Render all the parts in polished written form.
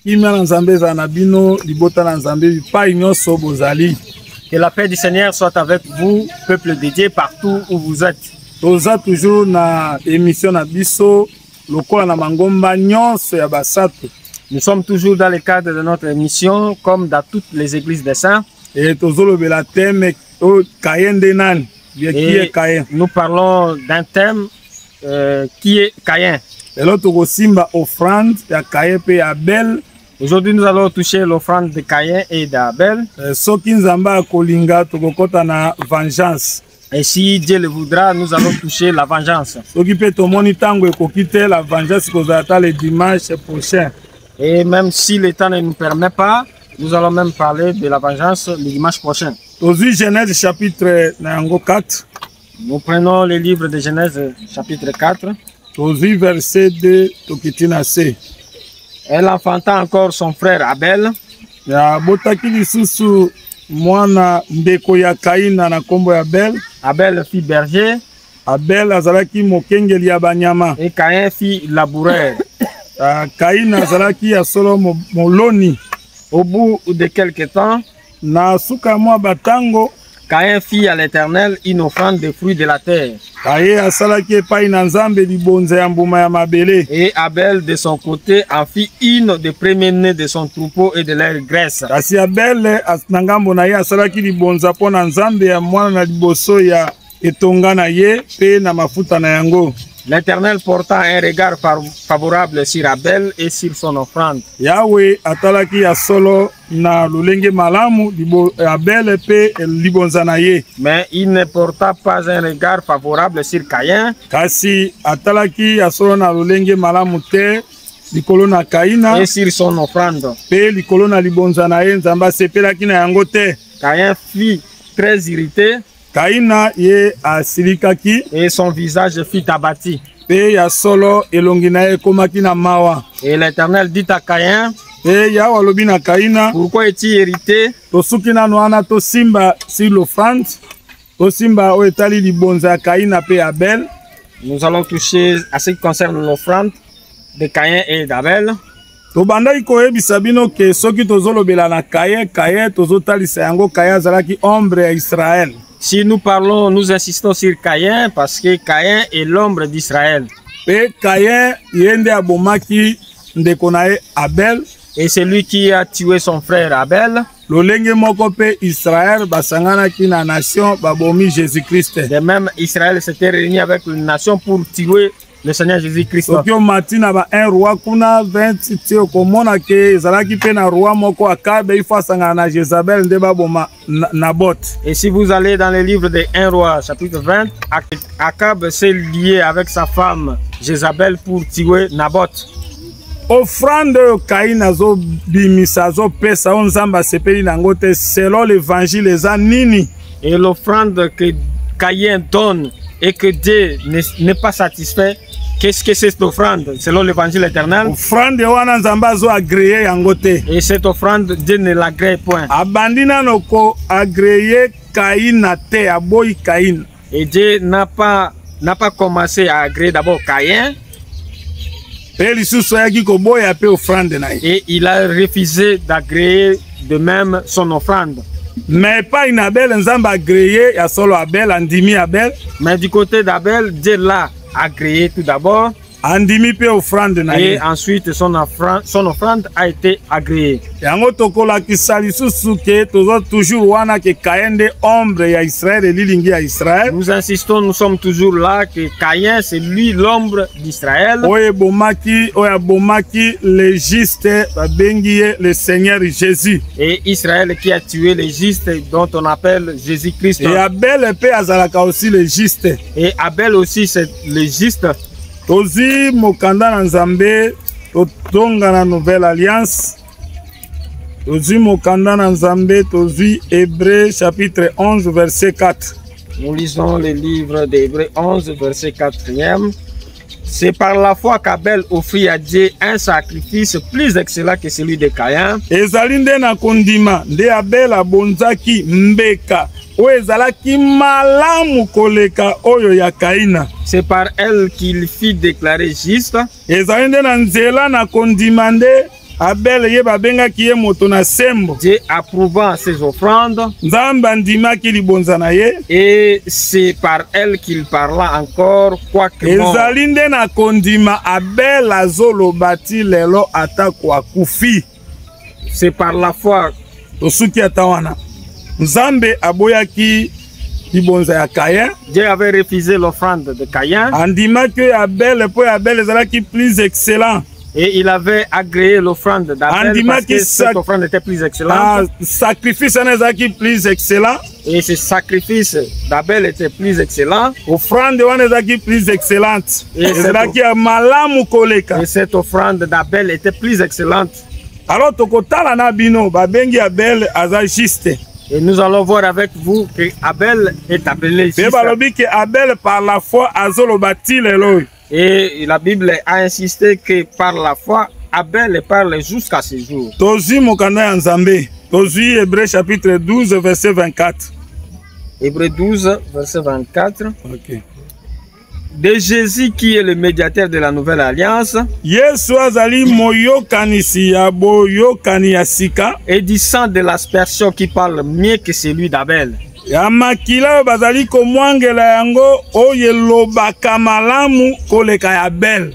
kimia na Nzambe eza na bino libota na Nzambe bipai nyonso bozali. Que la paix du Seigneur soit avec vous, peuple de Dieu, partout où vous êtes. Toza toujours na émission na biso lokola na mangomba nyonso ya basato. Nous sommes toujours dans le cadre de notre émission, comme dans toutes les églises des saints. Et tozolobela thème Caïn de nan. Et nous parlons d'un thème qui est Caïn. Et là tokosimba offrande ya Caïn pe Abel. Aujourd'hui, nous allons toucher l'offrande de Caïn et d'Abel. Soki Nzamba akolinga tokokota na vengeance. Et si Dieu le voudra, nous allons toucher la vengeance. Soki pe tomoni tango ekokite la vengeance kozata le dimanche prochain. Et même si le temps ne nous permet pas, nous allons même parler de la vengeance le dimanche prochain. Tozi Genèse chapitre 4. Nous prenons le livre de Genèse chapitre 4. Tozi verset 2 tokitina C. Elle enfanta encore son frère Abel. Ya botaki lisusu mwana ndeko ya Kaina na kombo ya Abel. Abel fit berger. Abel azalaki mokengeli ya banyama. Et Caïn fit laboureur. Kaina azalaki ya solo moloni. Au bout de quelque temps, na suka mwa batango, Caïn fit à l'Éternel une offrande de fruits de la terre. Et Abel de son côté en fit une de premier-né de son troupeau et de leur graisse. L'Éternel porta un regard favorable sur Abel et sur son offrande. Yahweh atalaki ya solo na lulenge malamu Abel pe libonzanaye. Mais il ne porta pas un regard favorable sur Caïn. Kasi atalaki ya solo na lulenge malamu te likolo na Kaina et sur son offrande. Pe likolo na libonzanaye Nzamba sepelaki na yango te. Caïn fut très irrité. Kaina ye asilikaki et son visage fut abattu. Pe ya solo elongi na ye komaki na mawa. Et l'Éternel dit à Caïn, pe ya walobi na Kaina, pourquoi es-tu irrité? Tosuki na noana to simba sur l'offrande. To simba o etali libonza Kaina pe Abel. Nous allons toucher à ce qui concerne l'offrande de Caïn et d'Abel. Tobandaki koyebisa bino ke soki tozolobela na Caïn tozotalisa yango Caïn azalaki ombre ya Israël. Si nous parlons, nous insistons sur Caïn parce que Caïn est l'ombre d'Israël. Et Caïn yende abomaki ndeko na ye Abel. Et c'est lui qui a tué son frère Abel. Lolenge moko pe Israël basanganaki na nation babomi Jésus-Christ. De même, Israël s'était réuni avec une nation pour tuer le Seigneur Jésus-Christ. Tokyo matina ba un roi kuna 20 tio komona ke ezalaki pe na roi moko Akabe ifasanga na Jezabel nde baboma Nabot. Et si vous allez dans le livre de 1 roi chapitre 20, Akabe s'est lié avec sa femme Jezabel pour tuer Nabot. Offrande Caïn azo bimisa azo pesa onzamba sepeli nango te selon l'évangile eza nini. Et l'offrande que Caïn donne et que Dieu n'est pas satisfait, qu'est-ce que c'est cette offrande selon l'évangile éternel? Offrande wana nzamba zo agréé yango te. Et cette offrande Dieu ne l'agrée point. Abandina noko agréé Caïn te aboyi Caïn. Et Dieu n'a pas commencé à agréer d'abord Caïn. Et il a refusé d'agréer de même son offrande. Mais pas une Abel, Nzamba agréé, il y a solo Abel, andimi Abel. Mais du côté d'Abel, Dieu l'a agréé tout d'abord. Andimi pe offrande na et ensuite son offrande a été agréée. Yango tokola kisali susuke tozo toujours wana ke Caïn de ombre ya Israël et lilingi ya Israël. Nous insistons, nous sommes toujours là que Caïn c'est lui l'ombre d'Israël. Oye bomaki le juste bengiye le Seigneur Jésus. Et Israël qui a tué le juste dont on appelle Jésus-Christ. Et Abel pe azalaka aussi le juste. Et Abel aussi c'est le juste. Tozi mokanda na Nzambe totonga na nouvelle alliance. Tozi mokanda na Nzambe tozi Hébreux chapitre 11 verset 4. Nous lisons le livre d'Hébreux 11 verset 4e. C'est par la foi qu'Abel offrit à Dieu un sacrifice plus excellent que celui de Caïn. Ezali nde na kondima nde Abel abonzaki mbeka oyo ezalaki malamu koleka oyo ya Kaina. C'est par elle qu'il fut déclaré juste. Ezali nde na nzela na kondima nde Abel ye babengaki ye moto na sembo. Dieu approuvant ses offrandes. Nzambe andimaki libonza na ye. Et c'est par elle qu'il parla encore, quoique mort. Ezali nde na kondima Abel azoloba ti lelo atako akufi. C'est par la foi. Tosuki ata wana. Nzambe aboyaki libonza ya Caïn. Dieu avait refusé l'offrande de Caïn. Andimaki Abel po Abel ezalaki plus excellent. Et il avait agréé l'offrande d'Abel parce que cette offrande était plus excellente. Sacrifice ezalaki plus excellent. Et ce sacrifice d'Abel était plus excellent. Offrande wana ezalaki plus excellente. Ezalaki malamu koleka. Et cette offrande d'Abel était plus excellente. Alors tokotala na bino babengi Abel aza juste. Et nous allons voir avec vous que Abel est appelé juste. Abel par la foi azoloba ti lelo. Et la Bible a insisté que par la foi, Abel parle jusqu'à ce jour. Tozi mokanda ya Nzambe. Tozi Hébreux chapitre 12 verset 24. Hébreux 12 verset 24. Ok. De Jésus qui est le médiateur de la nouvelle alliance. Yesu azali moyokanisi ya boyokani ya sika. Et du sang de l'aspersion qui parle mieux que celui d'Abel. Ya makila bazali komwangela yango oyo elobaka malamu koleka ya Abel.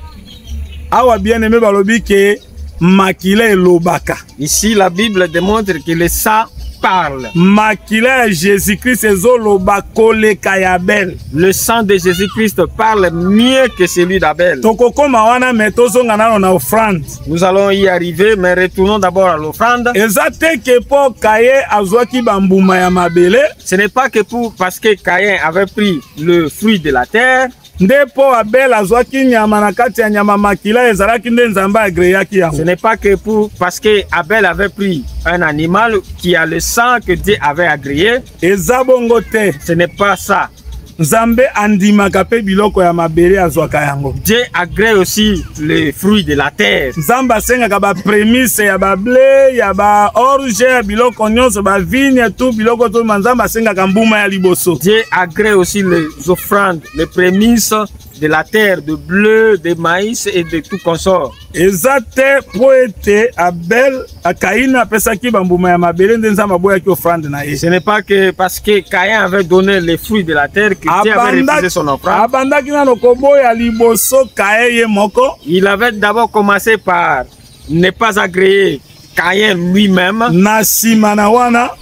Awa bien aimé balobi ke makila elobaka. Ici la Bible démontre que le sang parle. Makila ya Jésus-Christ ezoloba koleka ya Abel. Le sang de Jésus-Christ parle mieux que celui d'Abel. Tokokoma wana me tozonga nano na offrande. Nous allons y arriver, mais retournons d'abord à l'offrande. Ezate ke po Caïn azwaki bambuma ya mabele. Ce n'est pas que parce que Caïn avait pris le fruit de la terre. Nde po Abel azwaki nyama na kati ya nyama makila ezalaki nde Nzambe agreyaki yango. Ce n'est pas que parce que Abel avait pris un animal qui a le sang que Dieu avait agréé. Eza bongo te. Ce n'est pas ça. Nzambe andimaka pe biloko ya mabele azwaka yango. Dieu agrée aussi les fruits de la terre. Nzambe asengaka ba prémisse ya ba blé, ya ba orge, ya biloko nyonso, ba vigne, tout biloko to Nzambe asengaka mbuma ya liboso. Dieu agrée aussi les offrandes, les prémices de la terre, de bleu, de maïs et de tout consort. Ezate poete Abel Caïn apesaki bambuma ya mabele nde Nzambe aboyaki offrande na ye. Ce n'est pas que parce que Caïn avait donné les fruits de la terre que Dieu avait refusé son offrande. Abandaki nano koboya liboso Caïn ye moko. Il avait d'abord commencé par ne pas agréer Caïn lui-même. Na sima na wana.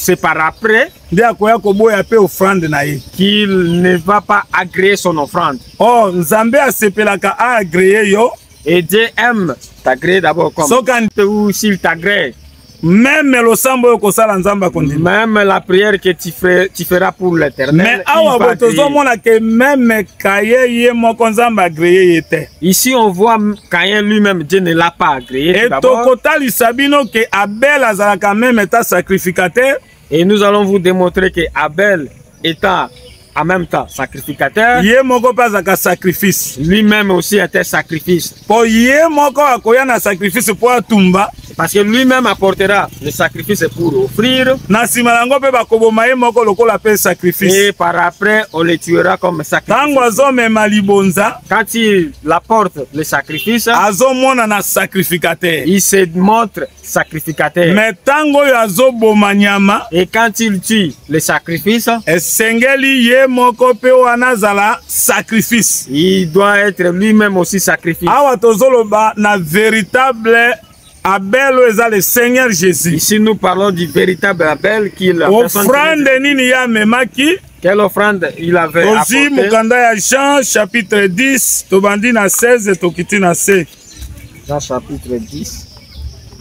C'est par après qu'il ne va pas agréer son offrande. Oh, Nzambe asepelaka a agréé yo. Et Dieu aime t'agréer d'abord comme ou s'il t'agrée. Même le sambo kosala Nzamba kondi. Même la prière que tu feras pour l'Éternel. Mais awa botozo mona que même Caïn ye moko Nzamba agréé yete. Ici on voit Caïn lui-même Dieu ne l'a pas agréé. Et tokotali sabino que Abel azalaka même état sacrificateur. Et nous allons vous démontrer que Abel étant en même temps sacrificateur, sacrifice. Lui-même aussi était sacrifice. Parce que lui-même apportera le sacrifice pour offrir. Et par après, on le tuera comme sacrifice. Quand il apporte le sacrifice, il se montre sacrificateur. Et quand il tue le sacrifice, sacrifice. Il doit être lui-même aussi sacrifice. Véritable Abel est le Seigneur Jésus. Ici nous parlons du véritable Abel qui est la offrande quelle offrande il avait apporté. Jean chapitre 10, tobandi na 16 tokiti na C. Jean chapitre 10,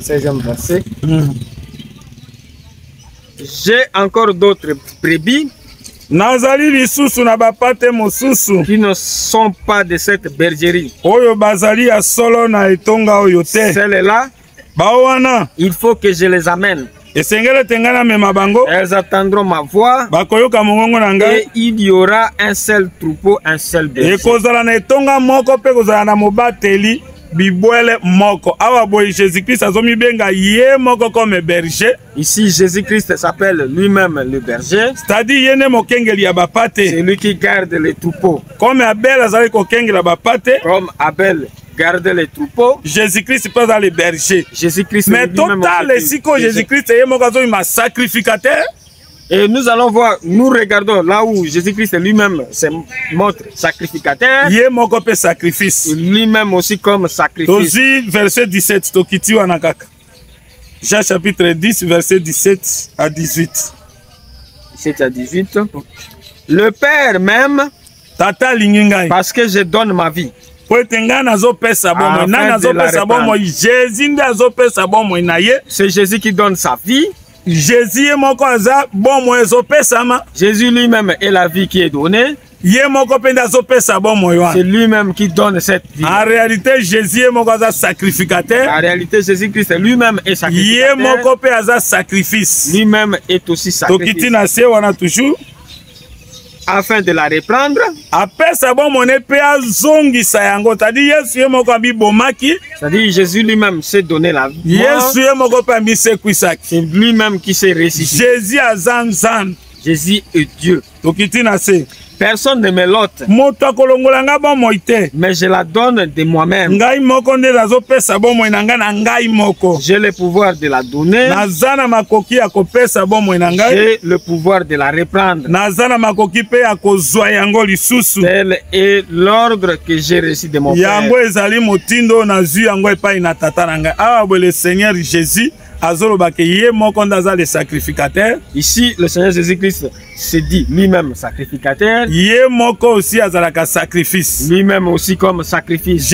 16e verset. J'ai encore d'autres brebis Nazali lisusu na bapate mosusu qui ne sont pas de cette bergerie. Oyo bazali ya solo na etonga oyo te. Celles-là, bawana il faut que je les amène. Esengele tengana mema bango. Elles attendront ma voix. Bakoyoka mongongo na ngai. Et il y aura un seul troupeau, un seul berger. Ekozala na etonga moko pe kozala na mobateli bibwele moko. Awa boy Jésus-Christ azomi benga ye moko comme berger. Ici Jésus-Christ s'appelle lui-même le berger. C'est-à-dire yene mokengeli ya bapate. C'est lui qui garde les troupeaux. Comme Abel azali kokengela bapate. Comme Abel garder les troupeaux. Jésus-Christ peut dans les bergers. Jésus-Christ Mais total, si Jésus-Christ est un sacrificateur. Et nous allons voir, nous regardons là où Jésus-Christ lui-même c'est notre sacrificateur. Il est mon sacrifice. Lui-même aussi comme sacrifice. Aussi, verset 17, Jean chapitre 10, verset 17 à 18. 17 à 18. Le Père même, Tata lingingai. parce que je donne ma vie. C'est Jésus qui donne sa vie. Jésus lui-même est la vie qui est donnée. C'est lui-même qui donne cette vie. En réalité, Jésus est sacrificateur. En réalité, Jésus-Christ lui-même est sacrificateur. Lui-même est aussi sacrificateur. Afin de la reprendre. C'est-à-dire Jésus lui-même s'est donné la vie. C'est lui-même qui s'est ressuscité. Jésus est Dieu. Personne ne me l'ôte. Mais je la donne de moi-même. J'ai le pouvoir de la donner. J'ai le pouvoir de la reprendre. Tel est l'ordre que j'ai reçu de mon Père. Le Seigneur Jésus le sacrificateur. Ici, le Seigneur Jésus-Christ se dit lui-même sacrificateur. Lui-même aussi comme sacrifice.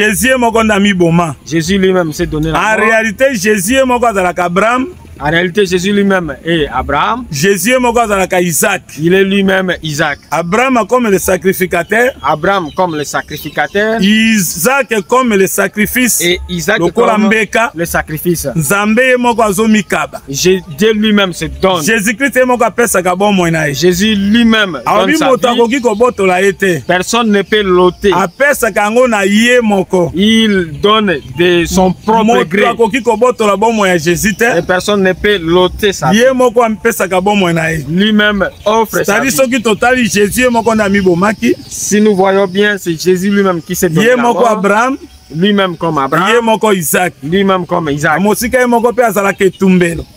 Jésus lui-même s'est donné la mort. En réalité, Jésus est Abraham. En réalité, Jésus lui-même est Abraham. Jésus est Isaac. Il est lui-même Isaac. Abraham comme le sacrificateur. Abraham comme le sacrificateur. Isaac comme le sacrifice. Et Isaac comme le sacrifice. Dieu lui-même se donne. Jésus-Christ est Jésus lui-même donne sa vie. Personne ne peut l'ôter. Il donne de son propre gré. Et personne ne peut l'ôter sa vie. Lui-même offre sa vie. Si nous voyons bien, c'est Jésus lui-même qui s'est donné la mort. Lui-même comme Abraham. Lui-même comme Isaac.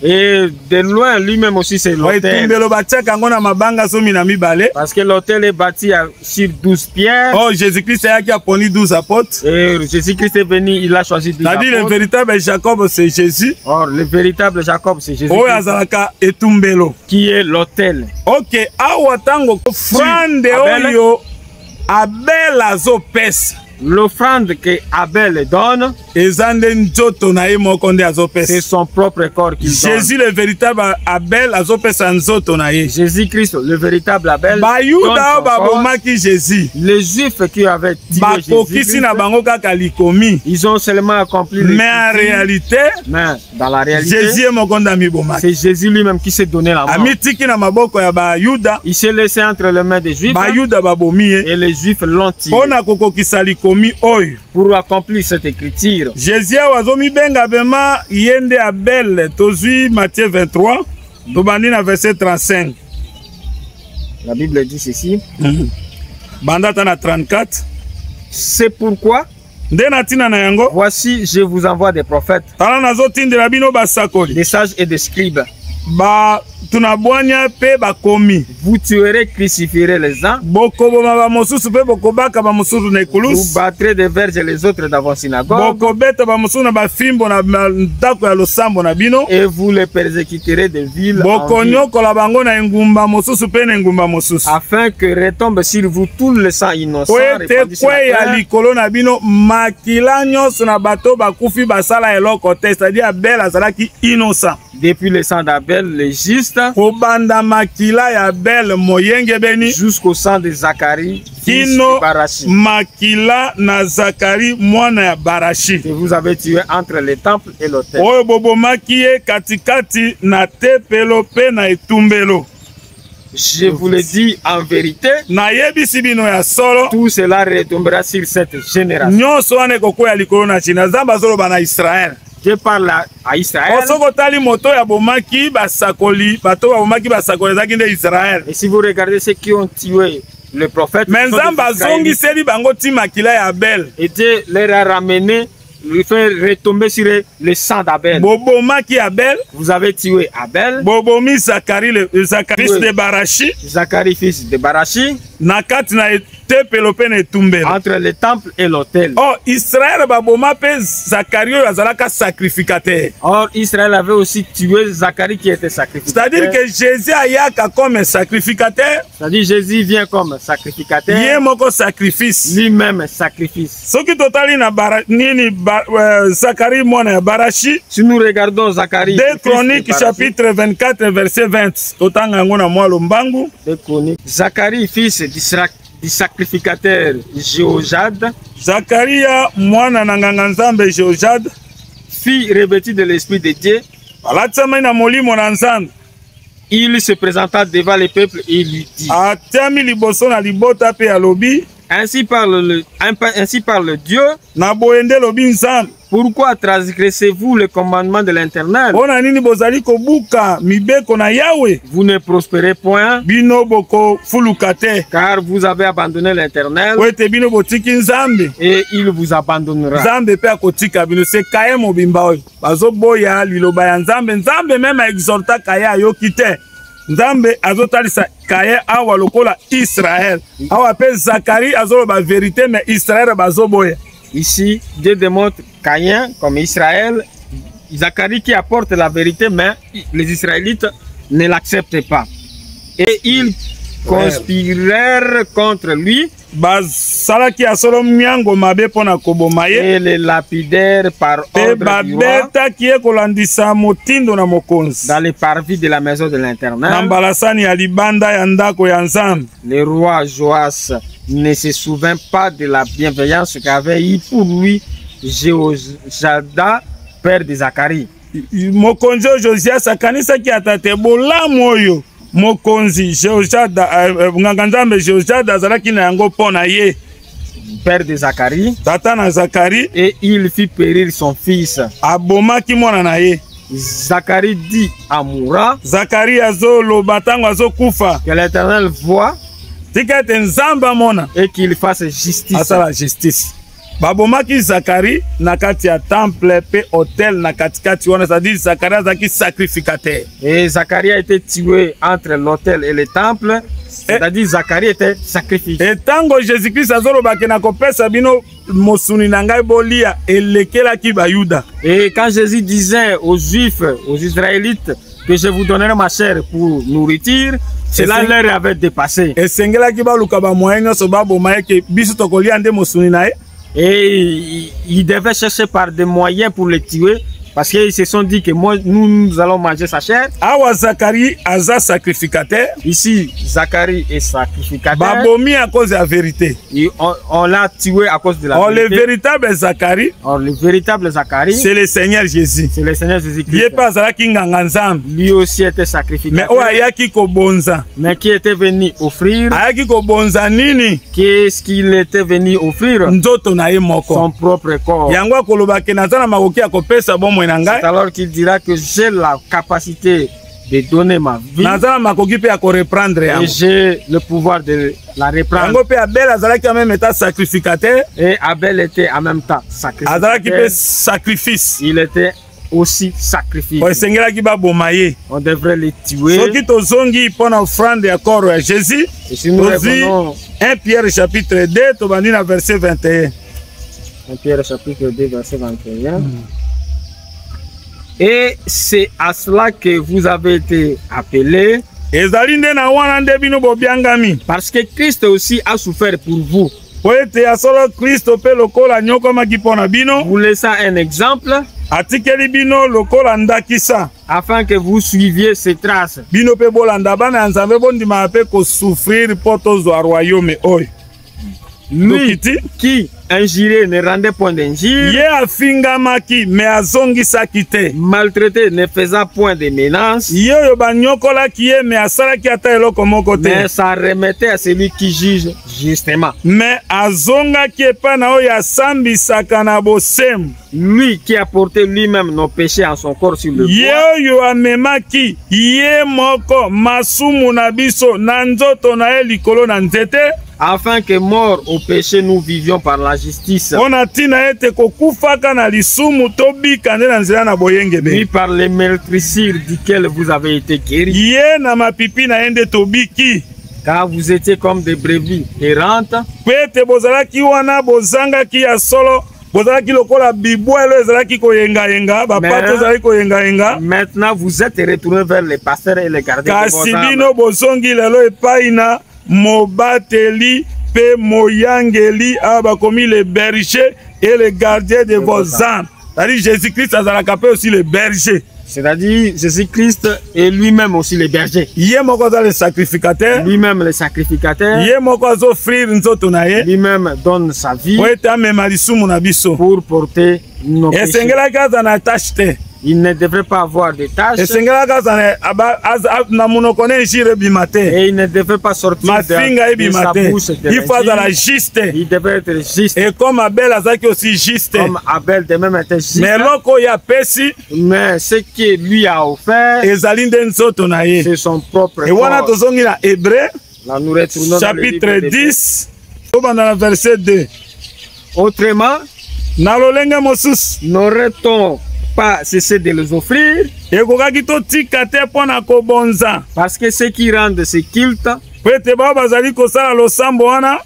Et de loin, lui-même aussi c'est l'autel. Parce que l'autel est bâti sur 12 pierres. Oh, Jésus-Christ a poni 12 apôtres. Et Jésus-Christ est venu, il a choisi 12 apôtres. Le véritable Jacob, c'est Jésus. Or, le véritable Jacob, c'est Jésus. Qui est l'autel. Ok, awatango frande oyo Abel azo pesa. L'offrande que Abel donne, c'est son propre corps qu'il donne. Jésus le véritable Abel Jésus-Christ le véritable Abel Jésus. Les Juifs qui avaient tué Jésus, ils ont seulement accompli les mais en réalité, dans la réalité, c'est Jésus lui-même qui s'est donné la mort. Il s'est laissé entre les mains des Juifs et les Juifs l'ont tué. Pour accomplir cette écriture, Jésus wazomi benga bema yende Abel tozui Matthieu 23 tobandi na verset 35. La Bible dit ceci. Bandata na 34. C'est pourquoi voici je vous envoie des prophètes, des sages et des scribes. Vous tuerez, crucifierez les uns. Vous battrez des verges les autres dans vos synagogues. Et vous les persécuterez de ville en ville, afin que retombe sur vous tout le sang innocent répandu sur la terre. Depuis le sang d'Abel, le juste, jusqu'au sang de Zacharie, fils de Barachi, que vous avez tué entre le temple et l'autel. Je vous le dis en vérité, tout cela retombera sur cette génération. Je parle à Israël. Et si vous regardez ceux qui ont tué le prophète. Mais Nzambe azongiseli bango ti makila ya Abel. Et Dieu leur a ramené, lui fait retomber sur le sang d'Abel. Bobomaki Abel. Vous avez tué Abel. Bobomi Zacharie, fils de Barachi. Zacharie, fils de Barachi. Nakati na tempelo pe na etumbelo. Entre le temple et l'autel. Oh, Israël baboma pe Zacharie azalaka sacrificateur. Or, Israël avait aussi tué Zacharie qui était sacrificateur. C'est-à-dire que Jésus ayaka comme sacrificateur. C'est-à-dire Jésus vient comme sacrificateur. Yé moko sacrifice. Lui-même sacrifice. Soki totali na Zacharie mwana ya Barachi. Si nous regardons Zacharie. 2 Chroniques chapitre 24 verset 20. Totanga ngo na mwa lombangu. 2 Chroniques. Zacharie fils du sacrificateur Jéhojad. Zacharia mwana na nganga nzambe Jéhojad. Fille revêtue de l'esprit de Dieu. Alatsama na molimo na nzambe. Il se présenta devant le peuple et lui dit. Atami liboso na libota pe alobi. Ainsi parle Dieu. Na boende lobi nzambe. Pourquoi transgressez-vous le commandement de l'Éternel? Vous ne prospérez point, car vous avez abandonné l'Éternel et il vous abandonnera. Nzambe azotalisa Kaye awa lokola Israël. Awa pe Zacharie azoloba vérité mais Israël bazoboya. Ici, Dieu démontre Caïn comme Israël, Zacharie qui apporte la vérité, mais les Israélites ne l'acceptent pas. Et ils conspirèrent contre lui. Et les lapidèrent par ordre du roi dans les parvis de la maison de l'Éternel. Le roi Joas ne se souvint pas de la bienveillance qu'avait eu pour lui Jéhojada, père de Zacharie. Mokonzi Josias akanisa ki atate bolamu oyo mokonzi Jéhojada nganga nzambe Jéhojada azalaki na yango pona ye père de Zacharie. Tata na Zacharie. Et il fit périr son fils. Abomaki mwana na ye. Zacharie dit à Moura. Zacharie azo lobatango azo kufa. Que l'Éternel voit. Tikete nzamba mona. Et qu'il fasse justice. Asa la justice. Babomaki Zacharie na kati ya temple pe hôtel na katikati wana, c'est-à-dire Zacharie azaki sacrificateur. Et Zacharie a été tué entre l'hôtel et le temple. C'est-à-dire Zacharie était sacrifié. Et tango Jésus-Christ azolobaki na kopesa bino mosuni na ngai bolia elekelaki bayuda. Et quand Jésus disait aux Juifs, aux Israélites que je vous donnerai ma chair pour nourriture, cela leur avait dépassé. Et sengelaki baluka ba moyen nyonso baboma ke biso tokolia nde mosuni na ye. Et ils devaient chercher par des moyens pour le tuer. Parce qu'ils se sont dit que nous allons manger sa chair. Awa Zacharie aza sacrificateur. Ici, Zacharie est sacrificateur. Babomi à cause de la vérité. Et on l'a tué à cause de la vérité. Le véritable Zacharie. Le véritable Zacharie. C'est le Seigneur Jésus. C'est le Seigneur Jésus-Christ. Lui aussi était sacrificateur. Mais qui était venu offrir. Qu'est-ce qu'il était venu offrir? Son propre corps. C'est alors qu'il dira que j'ai la capacité de donner ma vie et j'ai le pouvoir de la reprendre. Et Abel était en même temps sacrificateur. Il était aussi sacrifié. On devrait les tuer. Et si nous revenons 1 Pierre chapitre 2, verset 21. 1 Pierre chapitre 2, verset 21. Et c'est à cela que vous avez été appelés. Parce que Christ aussi a souffert pour vous. Vous laissant un exemple. Afin que vous suiviez ses traces. Lui qui injuriait ne rendait point d'injure, maltraité ne faisait point de menaces, mais ça remettait à celui qui juge justement. Lui qui a porté lui-même nos péchés en son corps sur le bois, afin que mort au péché nous vivions par la justice. Ni par les meurtrissures duquel vous avez été guéris. Car vous étiez comme des brebis errantes. Maintenant vous êtes retournés vers les pasteurs et les gardiens de vos âmes. Mobateli pe moyangeli abakomi les bergers et les gardiens de vos âmes. C'est-à-dire Jésus-Christ a aussi les bergers. C'est-à-dire Jésus-Christ est lui-même aussi le berger. Le sacrificateur. Lui-même le sacrificateur. Lui-même donne sa vie pour porter nos péchés. Il ne devrait pas avoir de tâches. Et il ne devrait pas sortir de sa bouche. Il devrait être juste. Et comme Abel aussi juste. Comme Abel de même était juste. Mais ce qu'il lui a offert, c'est son propre corps. Chapitre 10, verset 2. Autrement, n'aurait-on pas cesser de les offrir? Parce que ceux qui rendent ce culte,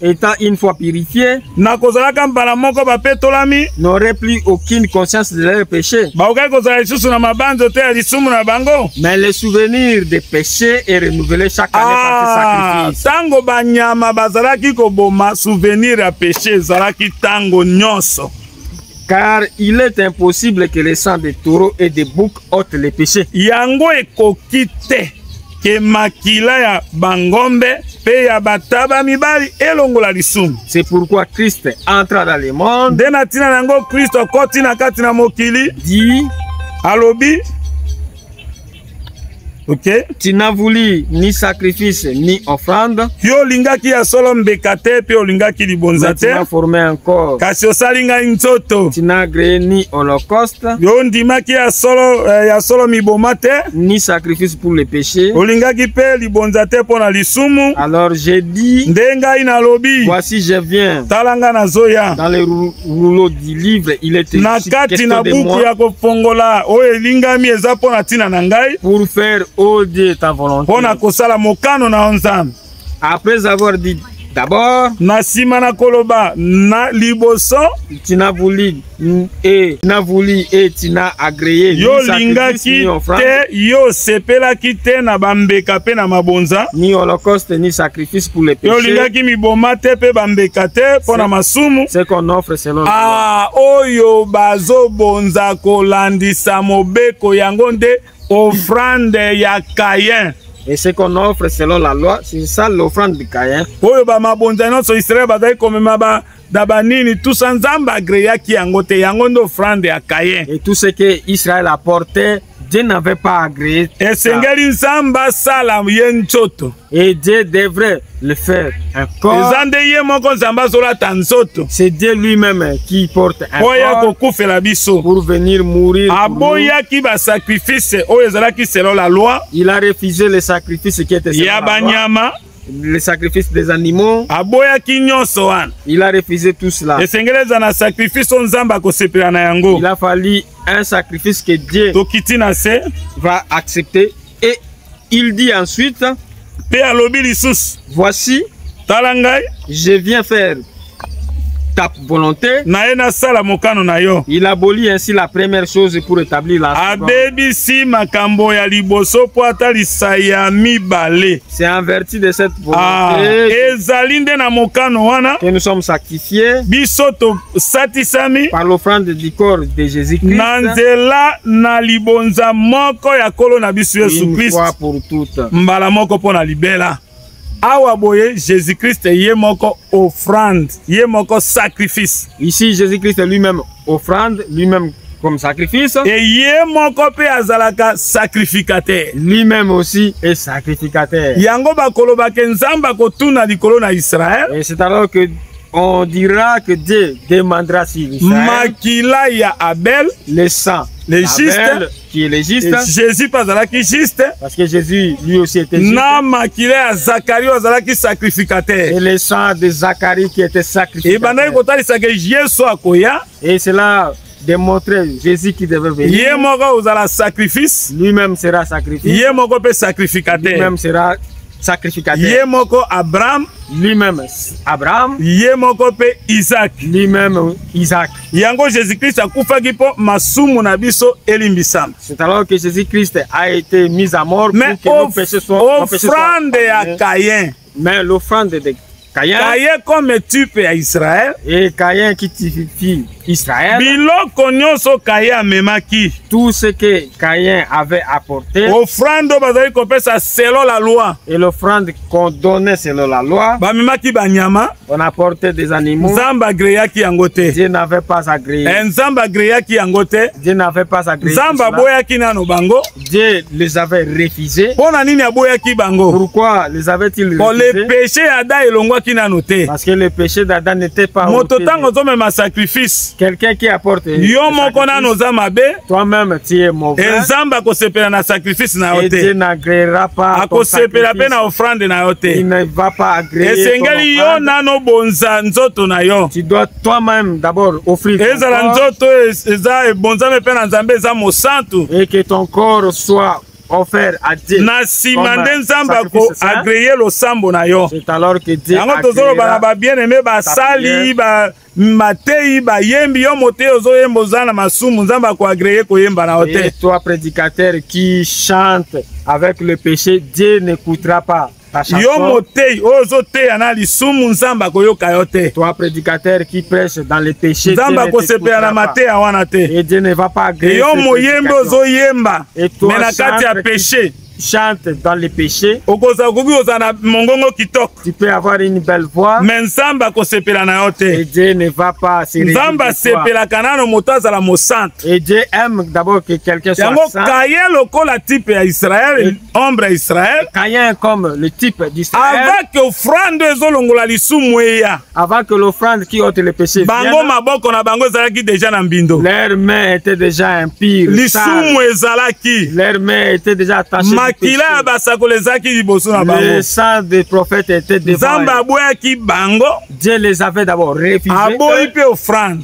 étant une fois purifiés, n'auraient plus aucune conscience de leurs péchés. Mais le souvenir des péchés est renouvelé chaque année par ce sacrifice. Car il est impossible que le sang de taureaux et de boucs ôte les péchés. C'est pourquoi Christ entra dans le monde. Dit, ok. Tu n'as voulu ni sacrifice ni offrande. Mais tu as formé un corps. Tu n'as agréé ni holocauste ni sacrifice pour les péchés. Alors j'ai dit, voici je viens. Dans le rouleau du livre, il était question de moi pour faire oh Dieu ta volonté. Après avoir dit d'abord, tu n'as voulu et tu n'as agréé ni holocauste ni sacrifice pour les péchés. C'est qu'on offre selon la offrande ya Caïn. Et ce qu'on offre selon la loi, c'est ça l'offrande de Caïn. Et tout ce que Israël apportait, Dieu n'avait pas agréé. Et Dieu devrait le faire un corps. C'est Dieu lui-même qui porte un corps pour venir mourir. Il a refusé le sacrifice qui était selon la loi. Le sacrifice des animaux. Il a refusé tout cela. Il a fallu un sacrifice que Dieu va accepter. Et il dit ensuite, voici, je viens faire ta volonté. Il abolit ainsi la première chose pour établir la seconde. C'est en vertu de cette volonté que nous sommes sacrifiés par l'offrande du corps de Jésus-Christ une fois pour toutes. Jésus-Christ est offrande, sacrifice. Ici, Jésus-Christ est lui-même offrande, lui-même comme sacrifice. Et sacrificateur. Lui-même aussi est sacrificateur. Et c'est alors que on dira que Dieu demandera sur Israël le sang, le juste qui est le juste. Jésus pas zalaki juste. Parce que Jésus lui aussi était juste. Na makile ya Zacharie zalaki sacrificateur. Et le sang de Zacharie qui était sacrificateur. Et bandai kotali sake Yesu akoya. Et cela démontrer Jésus qui devait venir. Lui-même sera sacrifié. Lui-même sera sacrificateur. Abraham. Lui-même Abraham. Isaac. Lui-même Isaac. C'est alors que Jésus-Christ a été mis à mort pour que nos péchés soient Caïn. Mais l'offrande de Caïn comme type à Israël. Et Caïn qui typifie Israël. Tout ce que Caïn avait apporté. Offrande selon la loi. Et l'offrande qu'on donnait selon la loi. On apportait des animaux. Dieu n'avait pas agréé. Dieu n'avait pas agréé. Dieu les avait refusés. Pourquoi les avait-il refusés? Parce que le péché d'Adam n'était pas ôté. Quelqu'un qui apporte toi-même tu es mauvais. Et Dieu n'agréera pas ton sacrifice. Il ne va pas agréer ton offrande. Tu dois toi-même d'abord offrir ton corps et que ton corps soit offert à Dieu. C'est alors que Dieu et toi prédicateur qui chante avec le péché, Dieu n'écoutera pas ta chanson. Toi prédicateur qui prêche dans le péché, Dieu ne t'écoutera pas. Et Dieu ne va pas agréer et toi chante dans le péché. Tu peux avoir une belle voix. Et Dieu ne va pas se réjouir de toi. Et Dieu aime d'abord que quelqu'un soit saint. Caïn comme le type d'Israël. Avant que l'offrande qui ôte le péché vienne, leurs mains étaient déjà impures. Leurs mains étaient déjà attachées. Le sang des prophètes était devant eux. Dieu les avait d'abord refusés.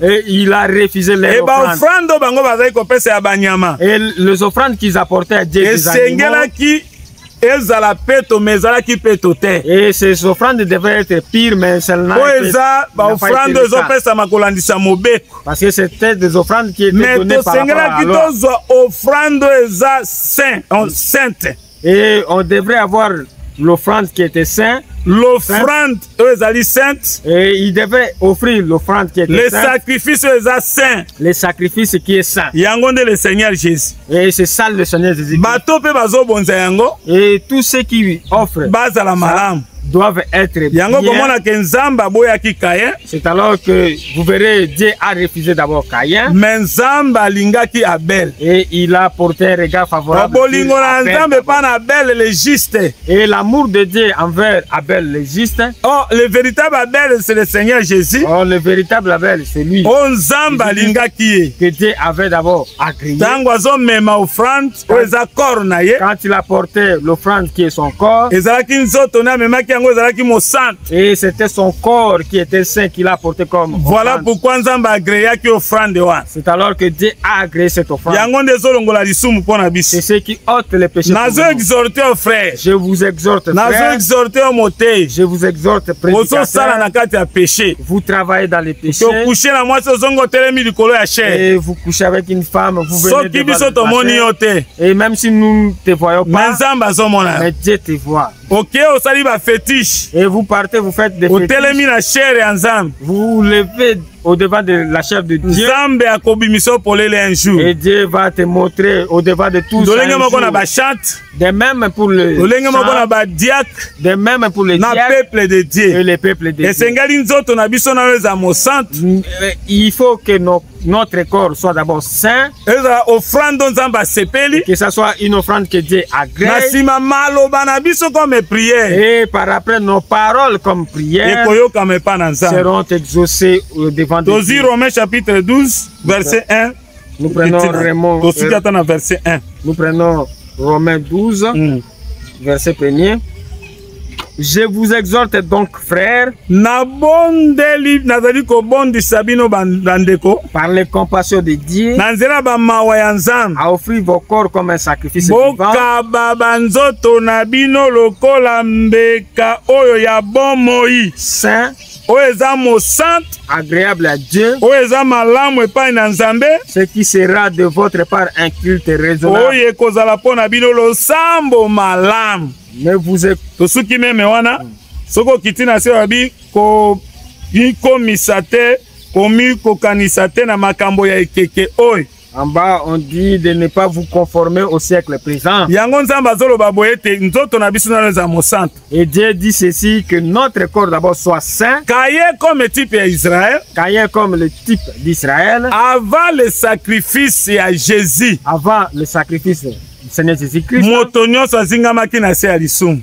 Et il a refusé les offrandes. Et les offrandes qu'ils apportaient à Dieu des animaux. Et ces offrandes devaient être pires, mais celles-là parce que c'était des offrandes qui étaient données par rapport à la loi. Et on devrait avoir l'offrande qui était sainte. L'offrande sainte. Et il devait offrir l'offrande qui était sainte. Les sacrifices qui est saint. Le Seigneur Jésus. Et c'est ça le Seigneur Jésus. Et tous ceux qui offrent doivent être bien. C'est alors que vous verrez Dieu a refusé d'abord Caïn. Et il a porté un regard favorable sur Abel. Et l'amour de Dieu envers Abel le juste. Oh, le véritable Abel c'est le Seigneur Jésus. Oh, le véritable Abel c'est lui. Que Dieu avait d'abord agréé. Quand il a porté l'offrande qui est son corps. Et c'était son corps qui était saint qu'il a porté comme offrande. Voilà pourquoi Nzamba agréa qui offrande. C'est alors que Dieu a agréé cette offrande. C'est ce qui ôte les péchés. Je vous exhorte frère. Je vous exhorte prédicateur. Vous travaillez dans les péchés. Et vous couchez avec une femme. Vous venez de et même si nous ne te voyons pas, mais Dieu te voit. Et vous partez, vous faites des fétiches. Vous levez au-devant de la chef de Dieu. Et Dieu va te montrer au-devant de tous. De même pour le chant, de même pour le peuple de Dieu. Et le peuple de Dieu. Il faut que notre corps soit d'abord saint. Que ce soit une offrande que Dieu agrée. Et par après nos paroles comme prière seront exaucées devant Dieu. Romains chapitre 12, verset 1 Nous prenons verset 1. Nous prenons Romains 12, verset 1er. Je vous exhorte donc, frères, par les compassions de Dieu, à offrir vos corps comme un sacrifice vivant, saint, agréable à Dieu, ce qui sera de votre part un culte raisonnable. Ne vous tosuki meme wana soko kitina se wabi ko komisate komi kokanisate na makambo ya ekeke oy. En bas, on dit de ne pas vous conformer au siècle présent. Et Dieu dit ceci, que notre corps d'abord soit saint. Comme type Israël. Comme le type d'Israël. Avant le sacrifice à Jésus. Avant le sacrifice Seigneur Jésus-Christ.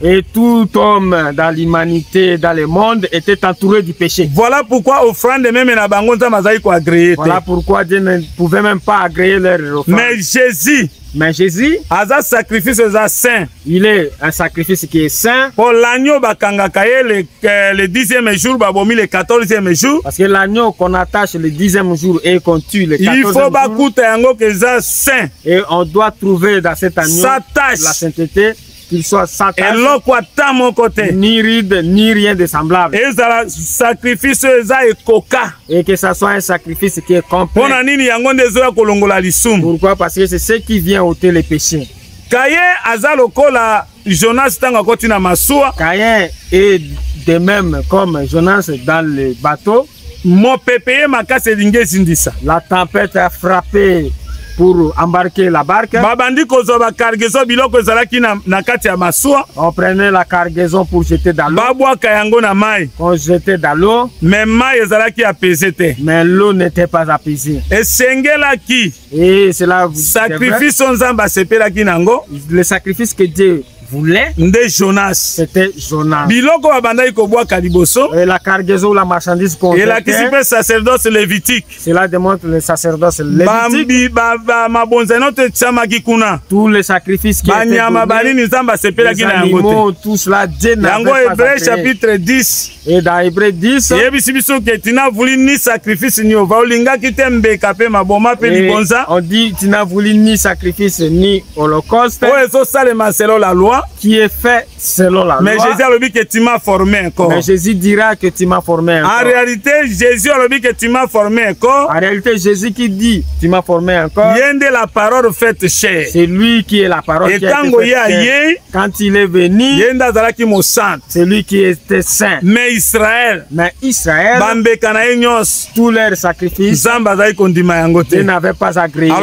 Et tout homme dans l'humanité, dans le monde, était entouré du péché. Voilà pourquoi offrande même na bango nzambe azali ko agréer. Voilà pourquoi Dieu ne pouvait même pas agréer leur offrande. Mais Jésus, saint. Il est un sacrifice qui est saint. Pour l'agneau le 10e jour, le 14e jour. Parce que l'agneau qu'on attache le 10e jour et qu'on tue le 14e jour. Il faut saint. Et on doit trouver dans cet agneau la sainteté, qu'il soit sans tache, ni ride, ni rien de semblable. Et que ça soit un sacrifice qui est complet. Pourquoi? Parce que c'est ce qui vient ôter les péchés. Caïn est de même comme Jonas dans le bateau. La tempête a frappé pour embarquer la barque. On prenait la cargaison pour jeter dans l'eau. On jetait dans l'eau. Mais l'eau n'était pas apaisée. Et cela, le sacrifice que Dieu voulait, c'était Jonas. Et la cargaison, la marchandise qu'on jetait, cela démontre le sacerdoce lévitique. Tous les sacrifices qui étaient donnés, les animaux, tout cela, Dieu n'avait pas agréé. Chapitre 10. Et dans Hébreux 10, on dit tu n'as voulu ni sacrifice ni holocauste, qui est fait selon la loi. Mais Jésus a dit que tu m'as formé encore. Mais Jésus dira que tu m'as formé encore. En réalité, Jésus a dit que tu m'as formé encore. En réalité, Jésus qui dit tu m'as formé encore. La parole faite chair. C'est lui qui est la parole qui a été faite chair. Quand il est venu, c'est lui qui était saint. Mais Israël, tous leurs sacrifices, Dieu n'avait pas agréé.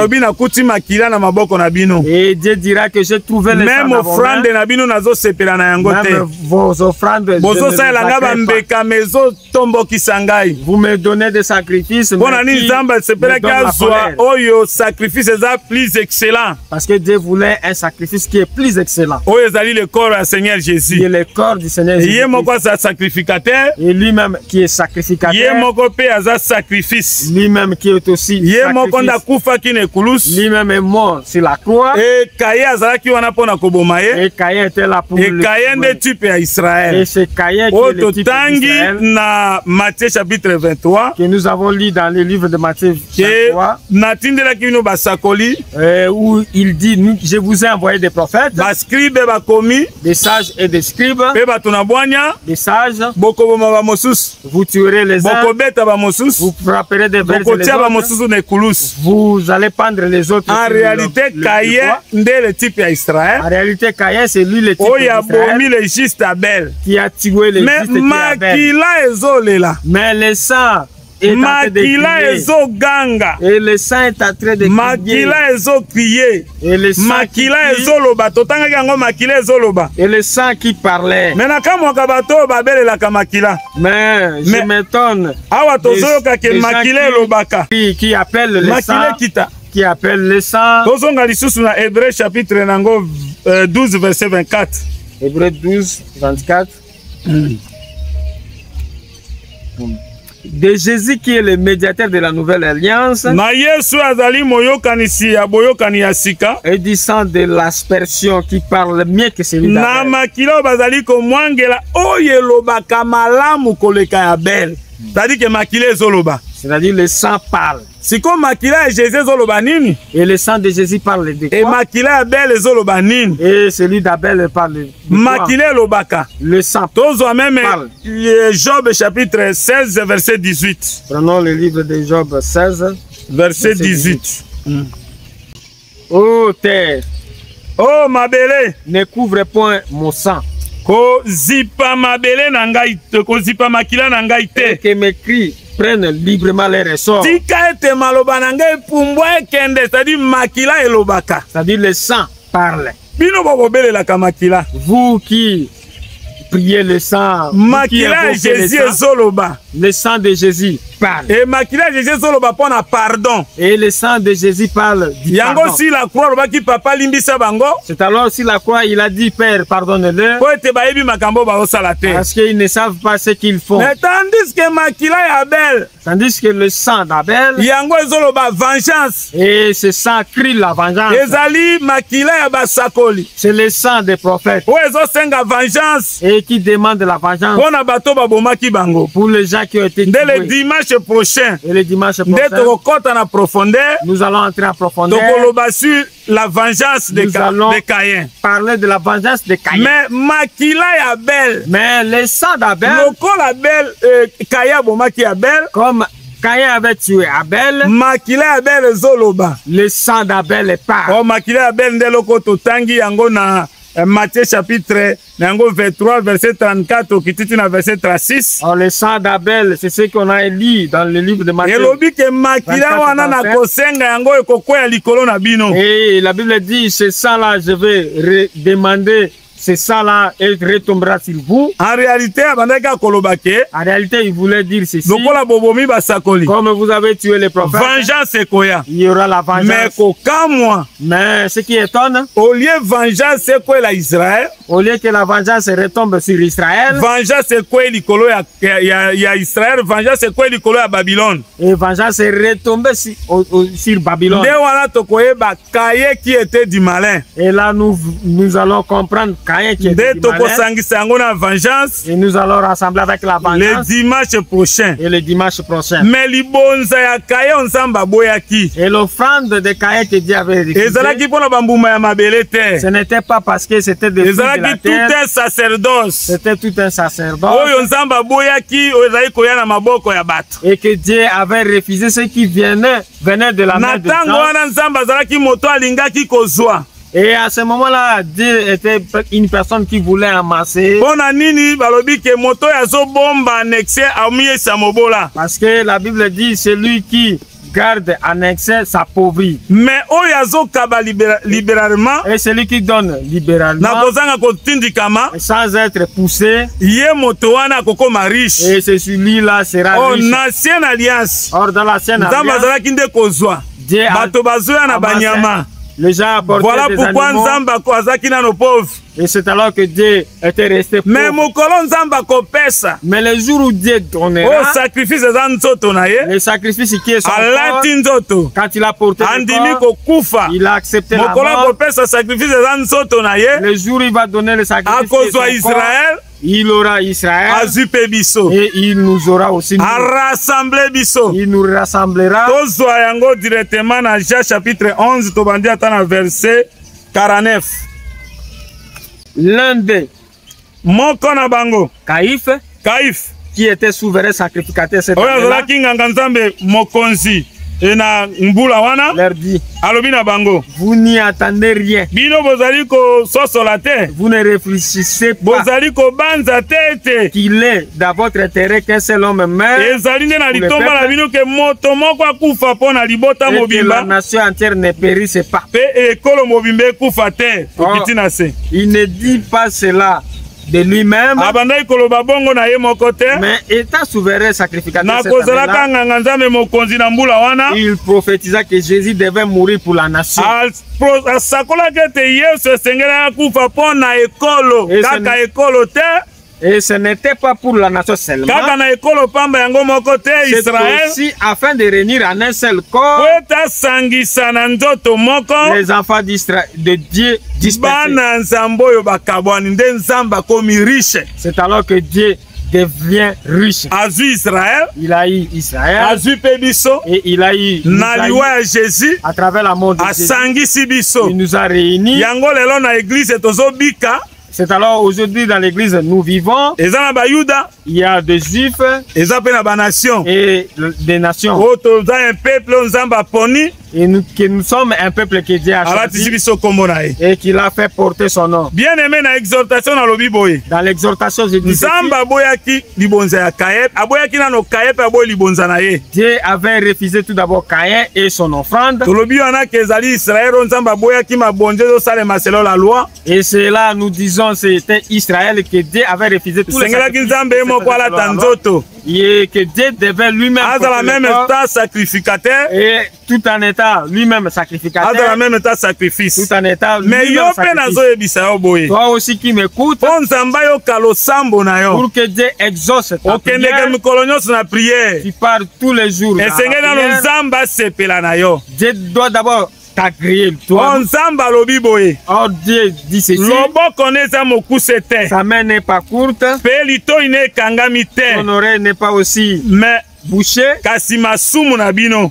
Et Dieu dira que j'ai trouvé les même offrande na bino nazo sepela na yango te. Vos offrandes, vous me donnez des sacrifices. Parce que Dieu voulait un sacrifice qui est plus excellent. Le corps du Seigneur Jésus. Et le corps du Seigneur Jésus. Et lui-même qui est sacrificateur. Lui-même qui est aussi sacrifice. Lui-même est mort sur la croix. Et Caïn était là pour le type à Israël. Et c'est Caïn qui est le type d'Israël. Na Matthieu chapitre 23. Que nous avons lu dans le livre de Matthieu 23. Où il dit, je vous ai envoyé des prophètes, des sages et des scribes, des sages. Vous tuerez les uns, vous frapperez des vers les autres, vous allez pendre les autres. En réalité, Caïn est le type à Israël. En réalité, Caïn, c'est lui le type d'Israël qui a tué les justes Abel. Mais le sang est en train de crier. Et le sang est en train de crier. Et le sang qui parlait. Mais je m'étonne qui appelle le sang. Qui appelle le sang. Hébreux chapitre 12 verset 24. Hébreux 12 24. de Jésus qui est le médiateur de la nouvelle alliance, et du sang de l'aspersion qui parle mieux que celui d'Abel. C'est-à-dire le sang parle. Et le sang de Jésus parle de quoi? Et celui d'Abel parle de quoi? Le sang parle. Job chapitre 16 verset 18. Prenons le livre de Job 16 verset 18. Oh terre, oh mabele, ne couvre point mon sang. Ko zipa mabele na ngai te, ko zipa makila na ngai te. Que mes cris prennent librement les ressorts. Tika ete maloba na ngai pumbwa ekende, c'est-à-dire makila elobaka. C'est-à-dire le sang parle. Bino bobele la kamakila. Vous qui priez le sang, makila Jésus ezoloba. Le sang de Jésus parle. Et makila Jésus ezoloba pona pardon. Et le sang de Jésus parle du yango pardon. Si la croix roba ki papa limbisa bango. C'est alors si la croix il a dit Père pardonne-le. Po ete ba yebi makambo ba osala te. Parce qu'ils ne savent pas ce qu'ils font. Mais tandis que makila ya Abel, tandis que le sang d'Abel, yango ezoloba vengeance. Et ce sang crie la vengeance. Ezali makila ya basakoli. C'est le sang des prophètes. O ezo senga vengeance. Et qui demande la vengeance. Pona bato ba bomaki bango. Pour les gens qui ont été tués. Dès le dimanche prochain. Et le dimanche prochain. Dès en profondeur. Nous allons entrer en profondeur. Sur la vengeance de Caïn. Parler de la vengeance de Caïn. Mais makila ya Abel. Mais le sang d'Abel. Abel, Caïn bomaki Abel. Comme Caïn avait tué Abel. Makila Abel zoloba. Le sang d'Abel part. Oh makila Abel ndeloko totangi yango na Matthieu chapitre 23 verset 34 au kititi na verset 36. Oh, le sang d'Abel, c'est ce qu'on a lu dans le livre de Matthieu. Et la Bible dit, ce sang-là, je vais demander. C'est ça là, elle retombera sur vous. En réalité, il voulait dire ceci. Comme vous avez tué les prophètes, il y aura la vengeance. Mais ce qui étonne, au lieu que la vengeance retombe sur Israël, et vengeance est retombée sur Babylone. Et là, nous allons comprendre qui est et nous allons rassembler avec la vengeance le dimanche prochain. Et le dimanche prochain. Mais et l'offrande de Caïn que Dieu avait refusé, ce n'était pas parce que c'était de la terre. C'était tout un sacerdoce. Et que Dieu avait refusé ce qui venait de la main de Dieu. Et à ce moment-là, Dieu était une personne qui voulait amasser. Parce que la Bible dit, celui qui garde annexé s'appauvrit. Mais libéralement, et celui qui donne libéralement, sans être poussé, et c'est celui-là sera riche. Or dans l'ancienne alliance, Dieu a les gens apportaient voilà des pourquoi Nzamba et c'est alors que Dieu était resté pauvre. Mais le jour où Dieu donnera, le sacrifice qui est son corps, quand il a porté le corps, il a accepté la mort. Le jour où il va donner le sacrifice qui est son corps, il aura Israël et il nous aura aussi il nous rassemblera. Directement dans Jean chapitre 11 verset 49. L'un des Caïphe qui était souverain sacrificateur cette année-là leur dit, vous n'y attendez rien. Vous ne réfléchissez pas qu'il est dans votre intérêt qu'un seul homme meurt et que la nation entière ne périsse pas. Il ne dit pas cela de lui-même, mais étant souverain sacrificateur, il prophétisa que Jésus devait mourir pour la nation. Et ce n'était pas pour la nation seulement. C'est aussi afin de réunir en un seul corps les enfants de Dieu dispersés. C'est alors que Dieu devient riche. Il a eu Israël et il a eu Jésus à travers la mort de Jésus. Il nous a réunis. C'est alors aujourd'hui dans l'église nous vivons. Il y a des juifs et des nations. Et nous sommes un peuple que Dieu a choisi et qu'il a fait porter son nom. Bien aimé dans l'exhortation dans l'exhortation, je dis Dieu avait refusé tout d'abord Caïn et son offrande. Et c'est là nous disons c'était Israël que Dieu avait refusé tout et que Dieu devait lui-même sacrificateur et tout en état lui-même sacrificateur, tout en état lui-même sacrifice. Toi aussi qui m'écoutes, pour que Dieu exauce ta prière, tu parles tous les jours. Dieu doit d'abord t'agréer toi. Oh Dieu dit ceci. Sa main n'est pas courte. Ton oreille n'est pas aussi bouché.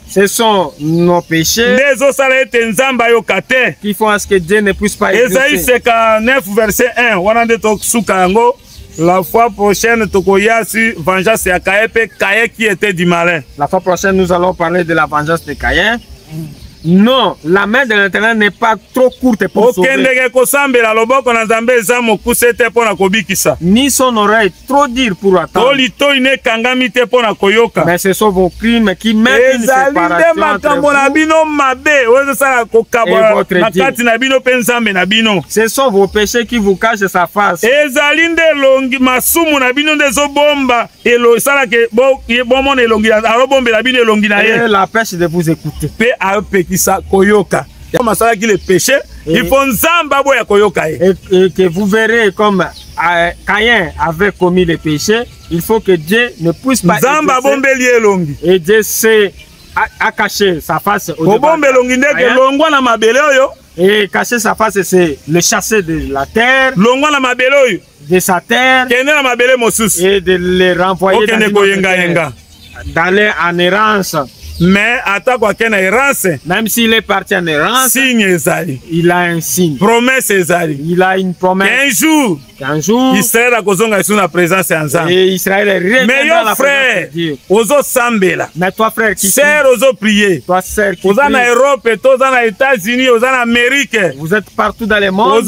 Ce sont nos péchés qui font à ce que Dieu ne puisse pas exaucer. Ésaïe 59 verset 1. La fois prochaine, vengeance à Caïn qui était du malin. La fois prochaine, nous allons parler de la vengeance de Caïn. Non, la main de l'Éternel n'est pas trop courte pour sauver. Ni son oreille trop dire pour attendre. Mais ce sont vos crimes qui mettent une séparation entre vous et votre Dieu. Ce sont vos péchés qui vous cachent sa face. Et la pêche de vous écouter. Et que vous verrez comme Caïn avait commis le péché, il faut que Dieu ne puisse pas et Dieu a caché sa face au et cacher sa face, c'est le chasser de la terre, de sa terre, et de les renvoyer d'aller en errance. Mais même s'il est parti en errance, il a un signe. Il a une promesse. Qu'un jour, Israël a la présence ensemble. Et Israël est revenu dans la présence de Dieu. Mais toi frère qui prier. Toi sœur qui prie. En Europe, aux États-Unis, aux Amériques. Vous êtes partout dans le monde.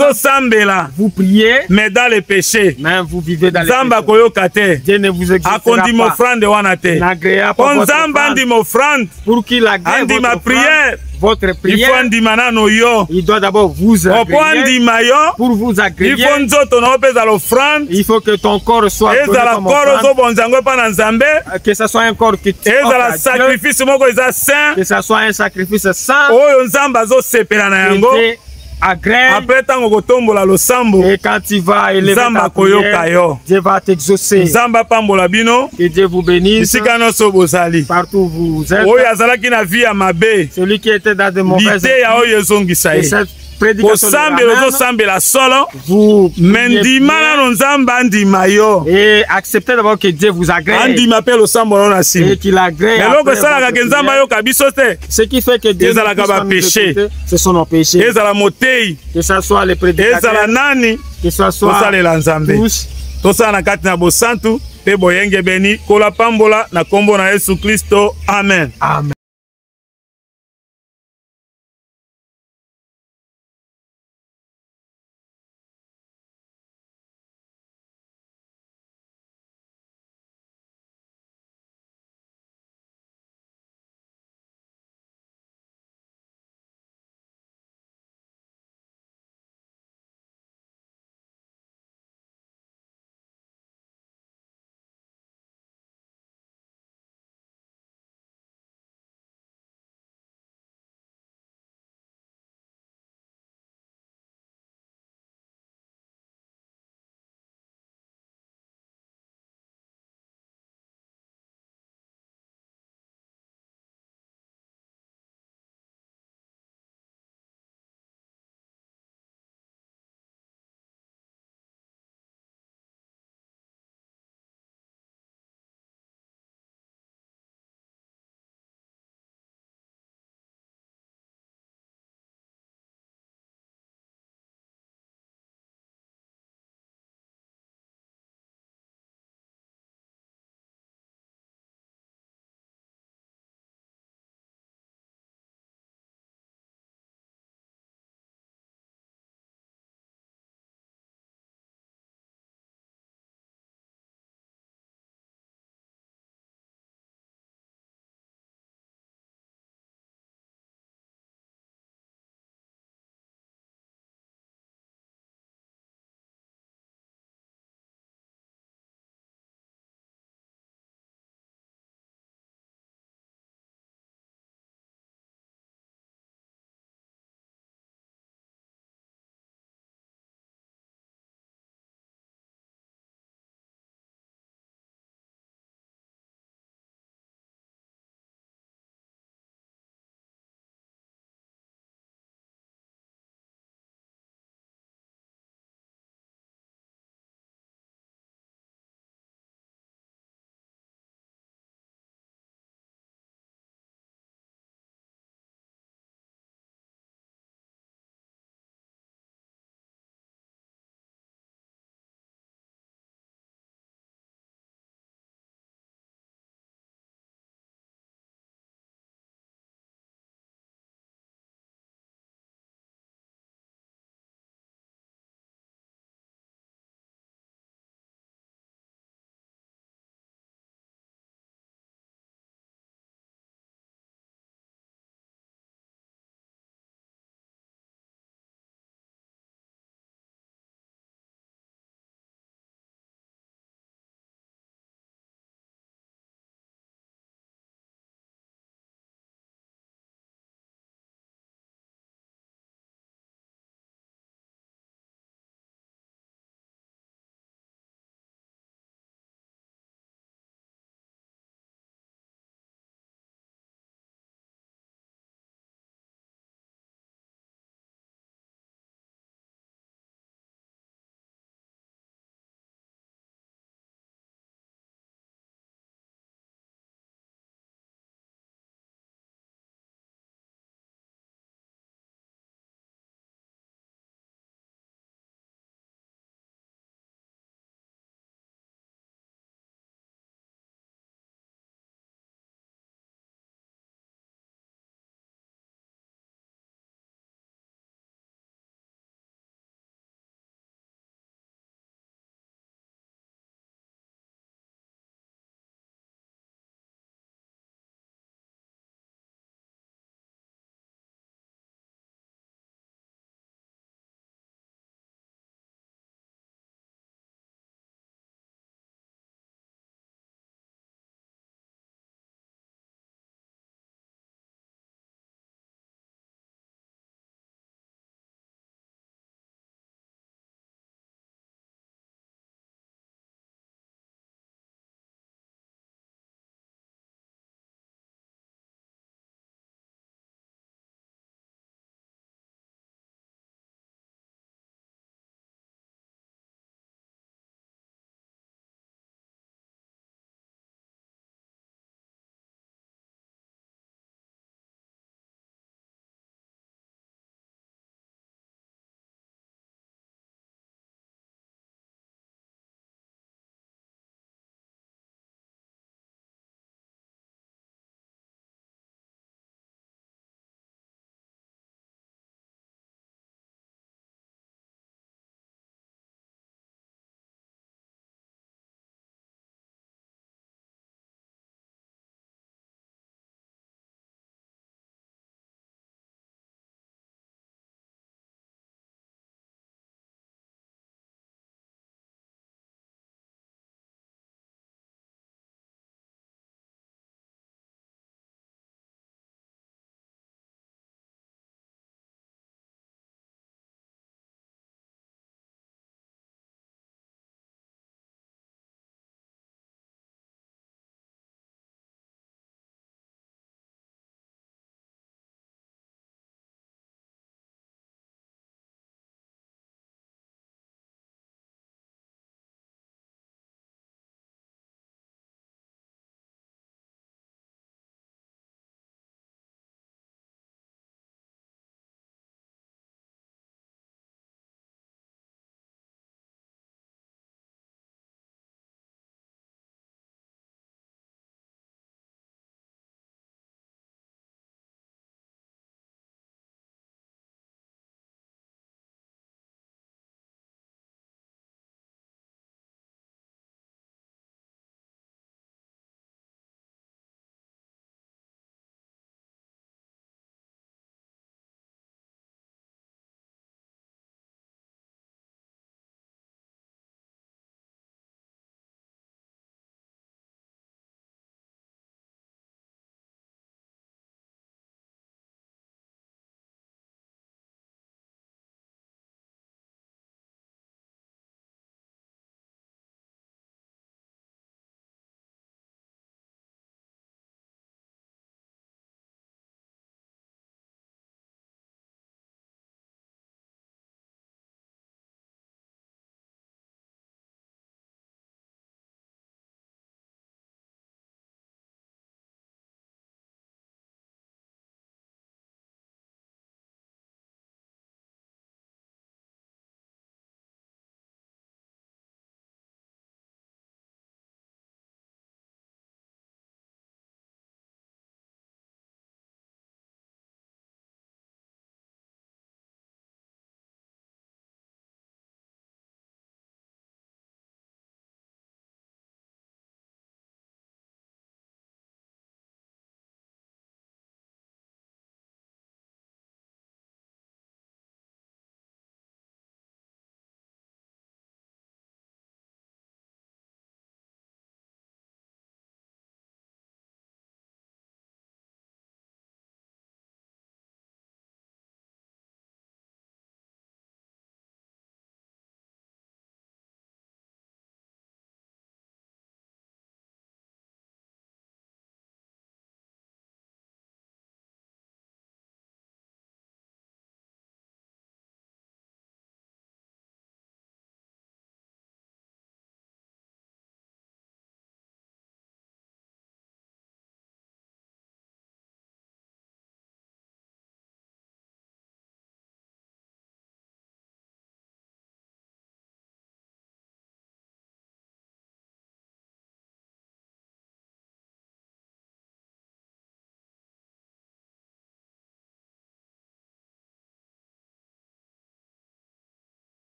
Vous priez. Mais dans les péchés. Mais vous vivez dans les péchés. Dieu ne vous exaucera pas. N'agréa pas votre offrande. Pour qu'il agrée votre prière, il doit d'abord vous agréer. Pour vous agréer, il faut que ton corps soit donné comme offrande, que ce soit un corps que tu offres à Dieu, que ce soit un sacrifice saint, après et quand tu vas élever ta prière, Dieu va t'exaucer. Que Dieu vous bénisse partout où vous êtes. Celui qui était dans de mauvaises et cette prédication et acceptez d'abord que Dieu vous agrée et qu'il agrée. Ce qui fait que Dieu ce sont nos péchés. Que ce soit les prédicateurs, que ce soit tous. Tosala na kati na bosantu pe boyenge beni kola pambola na kombo na Yesu Kristo. Amen. Amen.